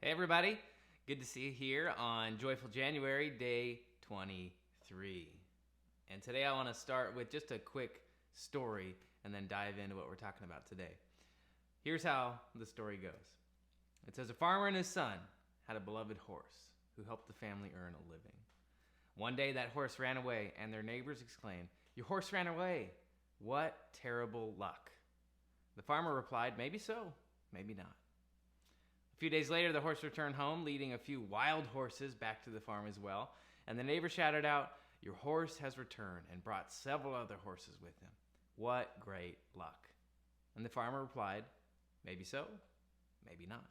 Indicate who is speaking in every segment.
Speaker 1: Hey everybody, good to see you here on Joyful January, day 23. And today I want to start with just a quick story and then dive into what we're talking about today. Here's how the story goes. It says a farmer and his son had a beloved horse who helped the family earn a living. One day that horse ran away and their neighbors exclaimed, "Your horse ran away! What terrible luck!" The farmer replied, "Maybe so, maybe not." A few days later, the horse returned home, leading a few wild horses back to the farm as well. And the neighbor shouted out, "Your horse has returned," and brought several other horses with him. What great luck. And the farmer replied, "Maybe so, maybe not."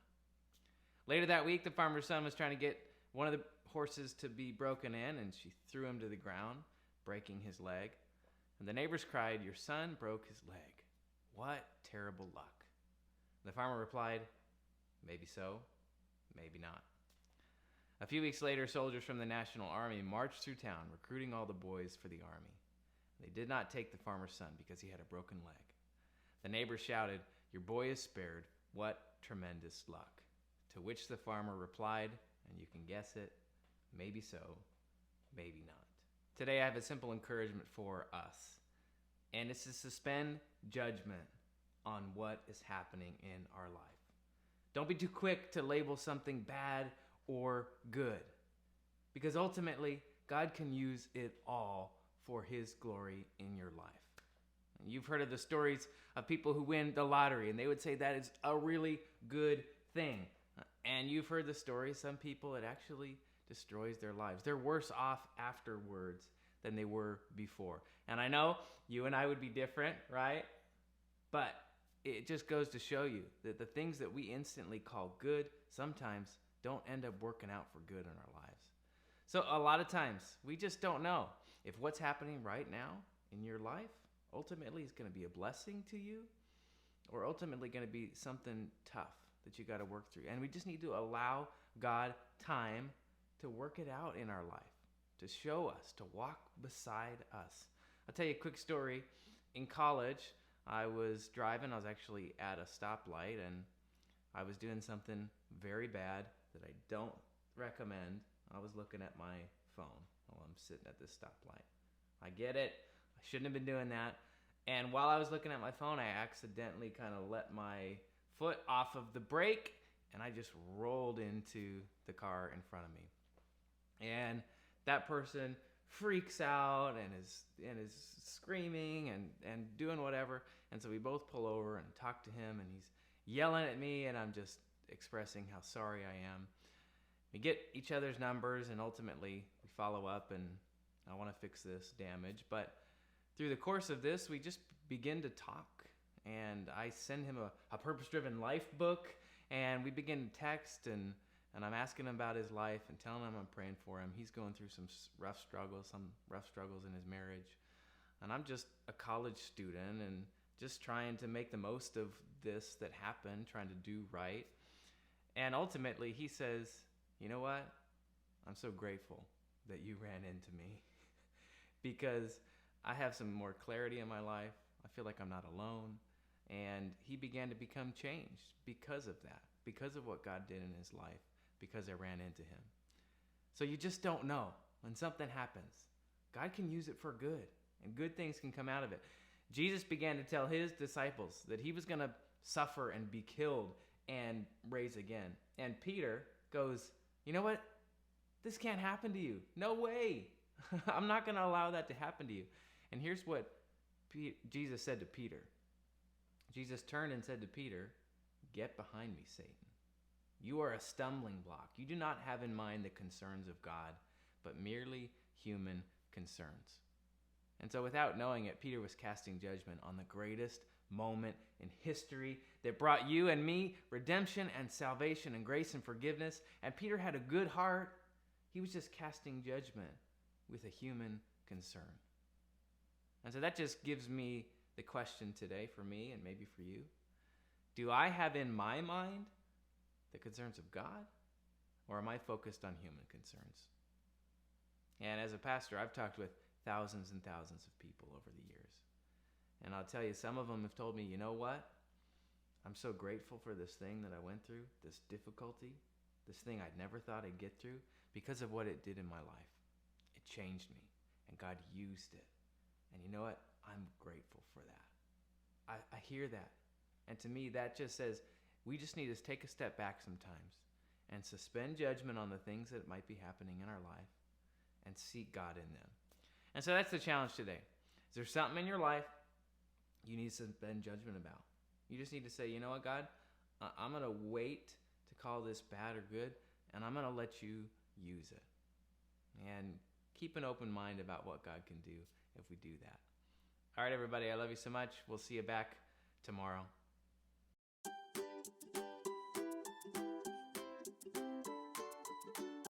Speaker 1: Later that week, the farmer's son was trying to get one of the horses to be broken in, and she threw him to the ground, breaking his leg. And the neighbors cried, "Your son broke his leg. What terrible luck." The farmer replied, "Maybe so, maybe not." A few weeks later, soldiers from the National Army marched through town, recruiting all the boys for the army. They did not take the farmer's son because he had a broken leg. The neighbors shouted, "Your boy is spared. What tremendous luck." To which the farmer replied, and you can guess it, "Maybe so, maybe not." Today I have a simple encouragement for us, and it's to suspend judgment on what is happening in our life. Don't be too quick to label something bad or good, because ultimately, God can use it all for His glory in your life. You've heard of the stories of people who win the lottery, and they would say that is a really good thing. And you've heard the story, some people, it actually destroys their lives. They're worse off afterwards than they were before. And I know you and I would be different, right? But it just goes to show you that the things that we instantly call good sometimes don't end up working out for good in our lives. So a lot of times we just don't know if what's happening right now in your life ultimately is going to be a blessing to you or ultimately going to be something tough that you got to work through. And we just need to allow God time to work it out in our life, to show us, to walk beside us. I'll tell you a quick story. In college, I was driving. I was actually at a stoplight, and I was doing something very bad that I don't recommend. I was looking at my phone while I'm sitting at this stoplight. I get it. I shouldn't have been doing that. And while I was looking at my phone, I accidentally kind of let my foot off of the brake, and I just rolled into the car in front of me. And that person freaks out and is screaming and doing whatever. And so we both pull over and talk to him, and he's yelling at me, and I'm just expressing how sorry I am. We get each other's numbers, and ultimately we follow up, and I want to fix this damage. But through the course of this, we just begin to talk, and I send him a purpose-driven life book, and we begin to text, and I'm asking him about his life and telling him I'm praying for him. He's going through some rough struggles in his marriage. And I'm just a college student and just trying to make the most of this that happened, trying to do right. And ultimately, he says, "You know what? I'm so grateful that you ran into me because I have some more clarity in my life. I feel like I'm not alone." And he began to become changed because of that, because of what God did in his life, because I ran into him. So you just don't know when something happens. God can use it for good, and good things can come out of it. Jesus began to tell his disciples that he was going to suffer and be killed and raise again. And Peter goes, "You know what? This can't happen to you. No way. I'm not going to allow that to happen to you." And here's what Jesus said to Peter. Jesus turned and said to Peter, "Get behind me, Satan. You are a stumbling block. You do not have in mind the concerns of God, but merely human concerns." And so without knowing it, Peter was casting judgment on the greatest moment in history that brought you and me redemption and salvation and grace and forgiveness. And Peter had a good heart. He was just casting judgment with a human concern. And so that just gives me the question today for me and maybe for you. Do I have in my mind the concerns of God, or am I focused on human concerns? And as a pastor, I've talked with thousands and thousands of people over the years. And I'll tell you, some of them have told me, "You know what? I'm so grateful for this thing that I went through, this difficulty this thing I'd never thought I'd get through, because of what it did in my life. It changed me, and God used it. And you know what? I'm grateful for that. I hear that. And to me, that just says we just need to take a step back sometimes and suspend judgment on the things that might be happening in our life and seek God in them. And so that's the challenge today. Is there something in your life you need to suspend judgment about? You just need to say, you know what, God? I'm going to wait to call this bad or good, and I'm going to let you use it. And keep an open mind about what God can do if we do that. All right, everybody, I love you so much. We'll see you back tomorrow.